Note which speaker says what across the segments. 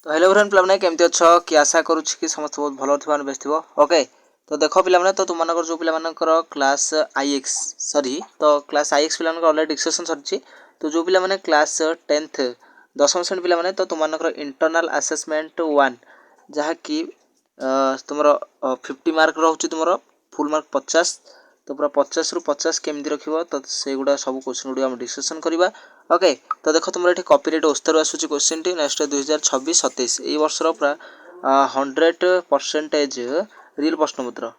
Speaker 1: तो hello friend पिलाने केमती अच्छ कि आशा करुच्ची कि समस्त बहुत भल थोड़ा बेस्ट थो ओके। तो देख पिलाने तो तुम जो पिलाकर क्लास आईएक्स सॉरी तो क्लास आईएक्स पिला अलरेडी डिस्कसन सरी। तो जो पिलाने क्लास 10th दशम श्रेणी पिलाने तो तुम इंटरनल आसेसमेंट 1 जहाँकि तुम 50 मार्क रोचे तुम फुल मार्क 50 तो पूरा 50 रु 50 केमती रख तो से गुड़ा सब क्वेश्चन गुड़ा डिस्कसन करवा ओके। तो देख तुम ये कॉपीराइट ओस्तर आसूँ क्वेश्चन टी नेक्स्ट 2026-27 यही वर्षर पूरा 100% रियल प्रश्नपत्र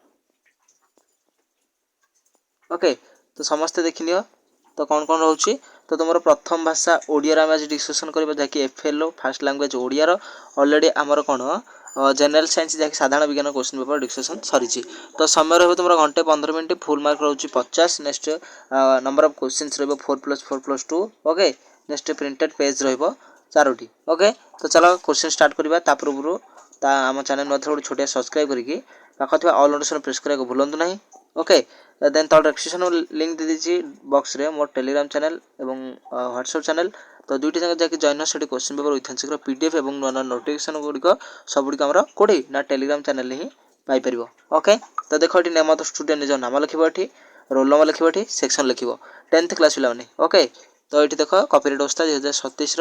Speaker 1: ओके। तो समस्ते देखनी तो कौन कौन रोचे तो तुम प्रथम भाषा ओडिया आम आज डिस्कसन करवा जहाँकि FLO fast language Odiyar already आमर कौन जनरल साइंस जहाँकि साधारण विज्ञान क्वेश्चन पेपर डिस्कसन सरी। तो समय रहा तुम घंटे 15 मिनट फुल मार्क रोचे 50 नेक्स्ट नंबर ऑफ क्वेश्चंस रहा 4+4+2 ओके। नेक्स्ट प्रिंटेड पेज रोटी ओके। तो चलो क्वेश्चन स्टार्ट करवा पूर्व आम चैनल मध्य गोटे छोटिया सब्सक्राइब करके पाखा ऑल नोटिफिकेशन प्रेस करने को भूलु ना ओके। देन तल डिस्क्रिप्शन लिंक दे दीजिए बॉक्स रे मोर टेलीग्राम चैनल एवं व्हाट्सएप चैनल तो दुईटी जगह जाकि जॉइन से क्वेश्चन पेपर विथ शीघ्र पीडीएफ और नुआ नोटिफिकेशन गुड़िक सबुड़ आम कौटी ना टेलीग्राम चैनल ही पाइपर ओके। तो देख ये नेम ऑफ द स्टूडेंट निज नाम लिख रोल नंबर लिख सेक्शन लिख 10th क्लास पे ओके। तो ये देख कॉपीराइट अवस्था 2027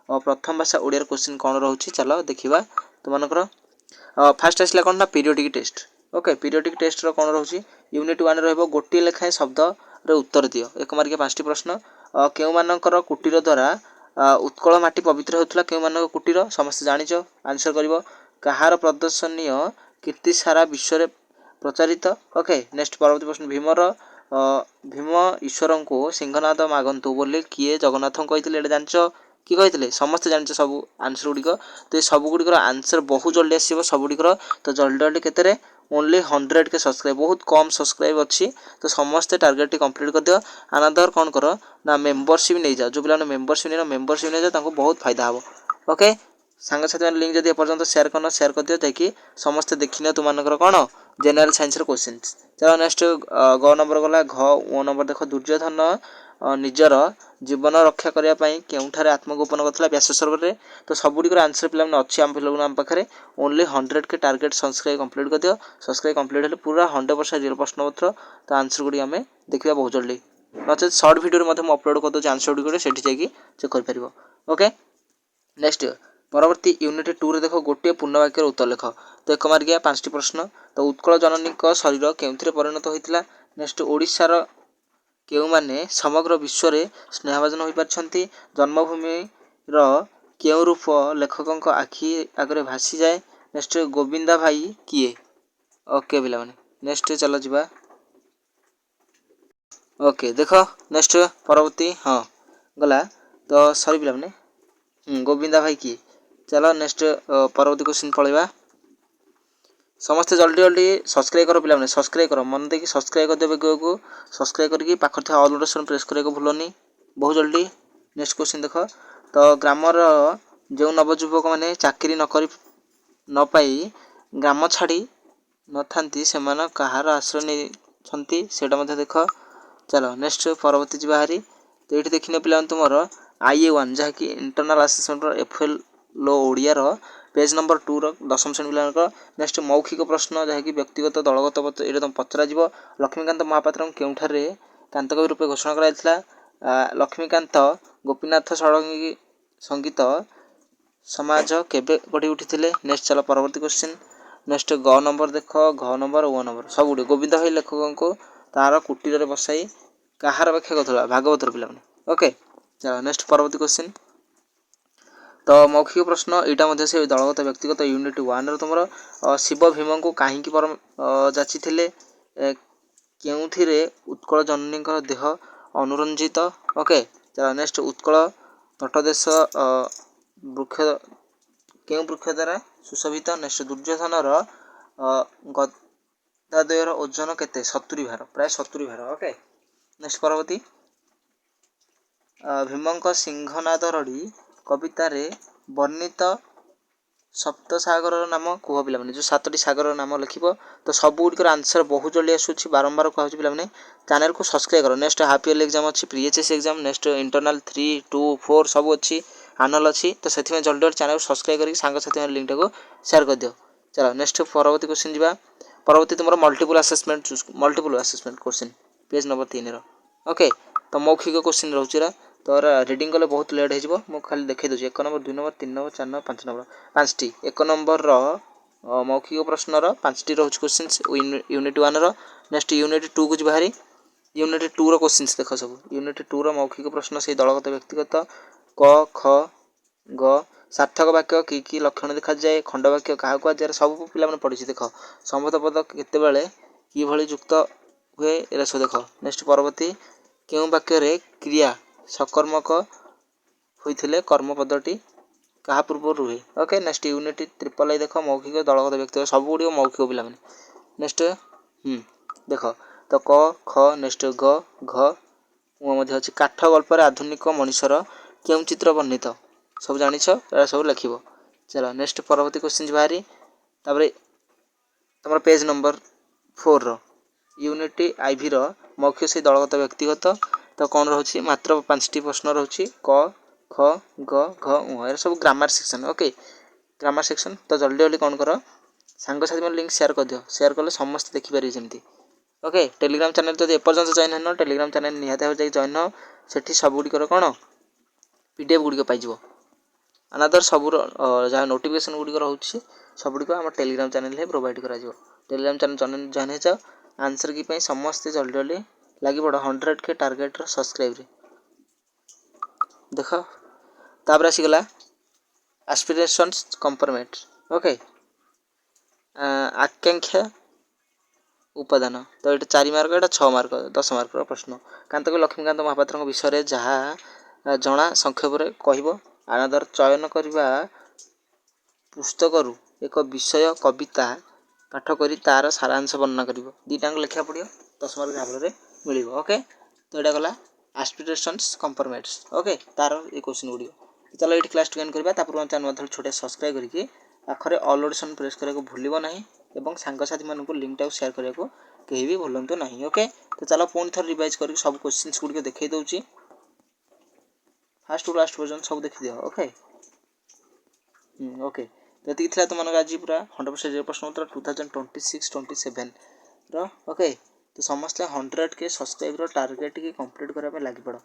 Speaker 1: प्रथम भाषा ओडिया क्वेश्चन कौन रोचे चलो देखा तुमकर फास्ट आसला कौन ना periodic test okay. Periodic test कौन रोचे यूनिट 1 रोटे लेखाएं शब्द उत्तर दियो 1 मार्किया 5टी प्रश्न केउ मानकर कुटीर द्वारा उत्कल माटी पवित्र होता केउ मान कुटीर समस्त जानिच आंसर कर कहार प्रदर्शनीय कीर्ति सारा विश्व में प्रचारित ओके। नेक्स्ट परवर्ती प्रश्न भीम ईश्वर को सिंहनाद मागंतु बोले किए जगन्नाथ कही जानच कि कही समस्ते जानते सब आंसर गुड़िक। तो ये सब गुड़िकर आंसर बहुत जल्दी आसो सबुड़िकर तो जल्दी जल्दी केते ओनली 100 के सब्सक्राइब बहुत कम सब्सक्राइब अच्छी तो समस्ते टार्गेट कंप्लीट कर दियो। अनदर कौन कर ना मेंबरशिप नहीं जाओ जो पिला मेंबरशिप नहीं मेंबरशिप नहीं जाओ बहुत फायदा हम ओके। सांग साथी मैंने लिंक जब एपर्तंत सेयार करना सेयार कर दियो ताकि समस्ते देखने तुमर कौन जनरल साइंस क्वेश्चन। चलो नेक्स्ट ग नंबर गला घ नंबर देख दुर्योधन निजर जीवन रक्षा करने केउठारे आत्मगोपन करता व्याससर्गर में तो सबुड़ आंसर पे अच्छी आम पिला आम पाखे ओनली 100 के टार्गेट सब्सक्राइब कंप्लीट कर दियो। सब्सक्राइब कंप्लीट हेल्ले पूरा 100% रियल प्रश्नपत्र तो आंसर गुड़ी आम देखा बहुत जल्दी नचे सर्ट भिडियो अपलोड कर दूसरी आंसर गुड़ी से चेक कर ओके। नेक्स्ट परवर्ती यूनिट 2 रे देख गोटे पूर्णवाक्यर उत्तर लेख तो 1 मार्किया 5टी प्रश्न तो उत्कल जननी शरीर केउथिरे परिणत होइतिला। नेक्स्ट ओडिशार केउ माने समग्र विश्व में स्नेहभाजन हो पारछंती जन्मभूमि केउ रूप लेखक आखि आगे भासी जाए। नेक्स्ट गोविंदा भाई किए ओके पिला माने नेक्स्ट चलो जीवा ओके। देख नेक्स्ट परवर्ती हाँ गला तो सॉरी पिला माने गोविंदा भाई किए चलो नेक्स्ट परवर्ती क्वेश्चन पलैया समस्ते जल्दी जल्दी सब्सक्राइब करो पिला सब्सक्राइब करो मन देखिए सब्सक्राइब कर देवे को सब्सक्राइब करके पाखर थे ऑल नोटिफिकेशन प्रेस करने को भूलनी बहुत जल्दी। नेक्स्ट क्वेश्चन देख तो ग्रामर जो नवजुवक मैंने चाकरी न पाई ग्राम छाड़ी न था से कहार आश्रय नहीं से देख चलो नेक्स्ट परवर्ती जी बाहरी तो ये देखने पे तुम IA1 जहाँकि internal assessment FLO Odiyar page number 2 दशम श्रेणी पिला नेक्स्ट मौखिक प्रश्न जहाँकि व्यक्तिगत दलगत ये तुम पचरा लक्ष्मीकांत महापात्र केउठारे कांतकवि रूपे घोषणा कर लक्ष्मीकांत गोपीनाथ षडंगी संगीत समाज केबे गढ़ी उठी। नेक्स्ट चलो परवर्ती क्वेश्चन नेक्स्ट ग नंबर देख घ नंबर ओ नंबर सब गुड़े गोविंद भाई लेखक को तार कुटीर बसाई कहार व्याख्या कर भागवतर पिला ओके। चलो नेक्स्ट परवर्ती क्वेश्चन तो मौखिक प्रश्न यहाँ से दलगत व्यक्तिगत यूनिट 1 तुम शिव भीम को कहीं परम जाची केउथिरे उत्कल जननी देह अनुरंजित ओके। चलो नेक्स्ट उत्कल तटदेश वृक्ष केउ वृक्ष द्वारा सुशोभित। नेक्स्ट दुर्योधनर गदाद्वयर ओजन केते 70 भार प्राय 70 भार ओके। नेक्स्ट परवर्ती भीमंक सिंहनाद रड़ी कवितारे वर्णित सप्तसागर नाम कह पिला जो 7टी सागर नाम लिख तो सब गुड़िकर आंसर बहुत जल्दी आसूँ बारंबार कहूँ पिला चैनल को सब्सक्राइब करो। नेक्स्ट हाफ ईयरली एग्जाम अच्छी pre HS exam next internal 3, 2, 4 सब अच्छी ଆନୁଆଲ୍ ଅଛି ତ ସେଥିପାଇଁ ଜଲ୍ଦି ଜଲ୍ଦି ଚ୍ୟାନେଲ୍ ସବସ୍କ୍ରାଇବ୍ କରିକି ସାଙ୍ଗସାଥି ଲିଙ୍କଟାକୁ ସେୟାର କରିଦିଅ। ଚାଲ ନେକ୍ସଟ ପରବର୍ତ୍ତୀ କ୍ୱେଶ୍ଚିନ୍ ଯିବା। ପରବର୍ତ୍ତୀ ତୁମର multiple assessment question page number 3 okay. ତ ମୌଖିକ କ୍ୱେଶ୍ଚିନ୍ ରହୁଛି ଏରା ତ ରିଡ଼ିଂ କଲେ ବହୁତ ଲେଟ୍ ହେଇଯିବ। ମୁଁ ଖାଲି ଦେଖାଇ ଦେଉଛି 1 number 2 number 3 number 4 number 5 number 5ଟି 1 ନମ୍ବରର ମୌଖିକ ପ୍ରଶ୍ନର 5ଟି ରହୁଛି କ୍ୱେଶ୍ଚିନ୍ସ ୟୁନିଟ୍ 1ର। ନେକ୍ସଟ ୟୁନିଟ୍ 2କୁ ଯିବା ଭାରି। ୟୁନିଟ୍ 2ର କ୍ୱେଶ୍ଚିନ୍ସ ଦେଖ ସବୁ। ୟୁନିଟ୍ 2ର ମୌଖିକ ପ୍ରଶ୍ନ ସେଇ ଦଳଗତ ବ୍ୟକ୍ତିଗତ କ ଖ ଗ ସାର୍ଥକ ବାକ୍ୟ କି ଲକ୍ଷଣ ଦେଖାଯାଏ, ଖଣ୍ଡ ବାକ୍ୟ କାହାକୁ କୁହାଯାଏ, ସବୁ ପିଲାମାନେ ପଢ଼ିଛି ଦେଖ। ସମ୍ବୋଧ ପଦ କେତେବେଳେ କିଭଳି ଯୁକ୍ତ ହୁଏ ଏରା ସବୁ ଦେଖ। ନେକ୍ସଟ ପରବର୍ତ୍ତୀ କେଉଁ ବାକ୍ୟରେ କ୍ରିୟା ସକର୍ମକ ହୋଇଥିଲେ କର୍ମପଦଟି କାହା ପୂର୍ବରୁ ରୁହେ। ଓକେ। ନେକ୍ସଟ ୟୁନିଟ୍ 3 ଦେଖ ମୌଖିକ ଦଳଗତ ବ୍ୟକ୍ତିଗତ ସବୁ ଗୁଡ଼ିକ ମୌଖିକ ପିଲାମାନେ। ନେକ୍ସଟ ଦେଖ ତ କ ଖ ନେକ୍ସଟ ଗ ଘ ମଧ୍ୟ ଅଛି। କାଠ ଗଳ୍ପରେ ଆଧୁନିକ ମଣିଷର କେଉଁ ଚିତ୍ର ବର୍ଣ୍ଣିତ ସବୁ ଜାଣିଛ ଏରା ସବୁ ଲେଖିବ। ଚାଲ ନେକ୍ସଟ ପରବର୍ତ୍ତୀ କ୍ୱେଶ୍ଚିନ୍ ବାହାରି। ତାପରେ ତମର ପେଜ୍ ନମ୍ବର 4ର ୟୁନିଟ୍ ଆଇଭିର ମୌଖିକ ସେଇ ଦଳଗତ ବ୍ୟକ୍ତିଗତ ତ କ'ଣ ରହୁଛି ମାତ୍ର 5ଟି ପ୍ରଶ୍ନ ରହୁଛି କ ଖ ଗ ଘ ଏରା ସବୁ grammar section. Okay grammar section. ତ ଜଲ୍ଦି ଜଲ୍ଦି କ'ଣ କର ସାଙ୍ଗସାଥି ମାନେ ଲିଙ୍କ ସେୟାର କରିଦିଅ। ସେୟାର କଲେ ସମସ୍ତେ ଦେଖିପାରିବେ ଯେମିତି। ଓକେ ଟେଲିଗ୍ରାମ ଚ୍ୟାନେଲ ଯଦି ଏପର୍ଯ୍ୟନ୍ତ ଜଏନ୍ ହେଇନ ଟେଲିଗ୍ରାମ ଚ୍ୟାନେଲ ନିହାତି ଭାବରେ ଯାଇକି ଜଏନ୍ ହଅ। ସେଠି ସବୁଗୁଡ଼ିକର କ'ଣ PDF ଗୁଡ଼ିକ ପାଇଯିବ। ଆନାଦର ସବୁର ଯାହା ନୋଟିଫିକେସନ୍ ଗୁଡ଼ିକ ରହୁଛି ସବୁଗୁଡ଼ିକ ଆମ ଟେଲିଗ୍ରାମ ଚ୍ୟାନେଲରେ ପ୍ରୋଭାଇଡ଼ କରାଯିବ। ଟେଲିଗ୍ରାମ ଚ୍ୟାନେଲ ଜଏନ୍ ହେଇଯାଅ। ଆନ୍ସର କି ପାଇଁ ସମସ୍ତେ ଜଲ୍ଦି ଜଲ୍ଦି ଲାଗିପଡ଼ 100K ଟାର୍ଗେଟର ସବସ୍କ୍ରାଇବ୍ରେ ଦେଖ। ତାପରେ ଆସିଗଲା ଆସ୍ପିରେସନ୍ସ କମ୍ପରମେଣ୍ଟ। ଓକେ ଆକାଂକ୍ଷା ଉପାଦାନ ତ ଏଇଟା 4 ମାର୍କ ଏଇଟା 6 ମାର୍କ 10 ମାର୍କର ପ୍ରଶ୍ନ। କାନ୍ତକ ଲକ୍ଷ୍ମୀକାନ୍ତ ମହାପାତ୍ରଙ୍କ ବିଷୟରେ ଯାହା ଜଣା ସଂକ୍ଷେପରେ କହିବ। ଆନାଦର ଚୟନ କରିବା ପୁସ୍ତକରୁ ଏକ ବିଷୟ କବିତା ପାଠ କରି ତାର ସାରାଂଶ ବର୍ଣ୍ଣନା କରିବ। ଦୁଇଟାଙ୍କ ଲେଖିବାକୁ ପଡ଼ିବ 10 ମାର୍କ ଯାହାଫଳରେ ମିଳିବ। ଓକେ ତ ଏଇଟା ଗଲା ଆସ୍ପିରେସନ୍ସ କମ୍ପରମେଣ୍ଟସ୍। ଓକେ ତାର এই କ୍ୱେଶ୍ଚିନ୍ ଗୁଡ଼ିକ। ଚାଲ ଏଇଠି କ୍ଲାସ୍ ଟେନ୍ କରିବା। ତା ପୂର୍ବରୁ ଚ୍ୟାନେଲ ମଧ୍ୟ ଛୋଟିଆ ସବସ୍କ୍ରାଇବ୍ କରିକି ପାଖରେ ଅଲ୍ ଅଡ଼ିସନ୍ ପ୍ରେସ୍ କରିବାକୁ ଭୁଲିବ ନାହିଁ ଏବଂ ସାଙ୍ଗସାଥିମାନଙ୍କୁ ଲିଙ୍କଟାକୁ ସେୟାର କରିବାକୁ କେହି ବି ଭୁଲନ୍ତୁ ନାହିଁ। ଓକେ ତ ଚାଲ ପୁଣି ଥରେ ରିଭାଇଜ୍ କରିକି ସବୁ କ୍ୱେଶ୍ଚିନ୍ସ ଗୁଡ଼ିକ ଦେଖାଇ ଦେଉଛି। ଫାର୍ଷ୍ଟରୁ ଲାଷ୍ଟ ପର୍ଯ୍ୟନ୍ତ ସବୁ ଦେଖିଦିଅ। ଓକେ ଓକେ ଯେତିକି ଥିଲା ତୁମମାନଙ୍କ ଆଜି ପୁରା 100% ପ୍ରଶ୍ନ ଉତ୍ତର 2026-27ର। ଓକେ ତ ସମସ୍ତେ 100K ସବସ୍କ୍ରାଇବ୍ର ଟାର୍ଗେଟ୍ କମ୍ପ୍ଲିଟ୍ କରିବା ପାଇଁ ଲାଗିପଡ଼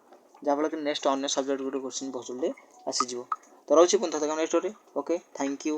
Speaker 1: ଯାହାଫଳରେ କି ନେକ୍ସଟ ଅନ୍ୟ ସବଜେକ୍ଟ ଗୁଡ଼ିକ କ୍ୱେଶ୍ଚିନ୍ ବହୁତ ଜଲ୍ଦି ଆସିଯିବ। ତ ରହୁଛି ପୁଣି ଥରେ next story. Okay thank you.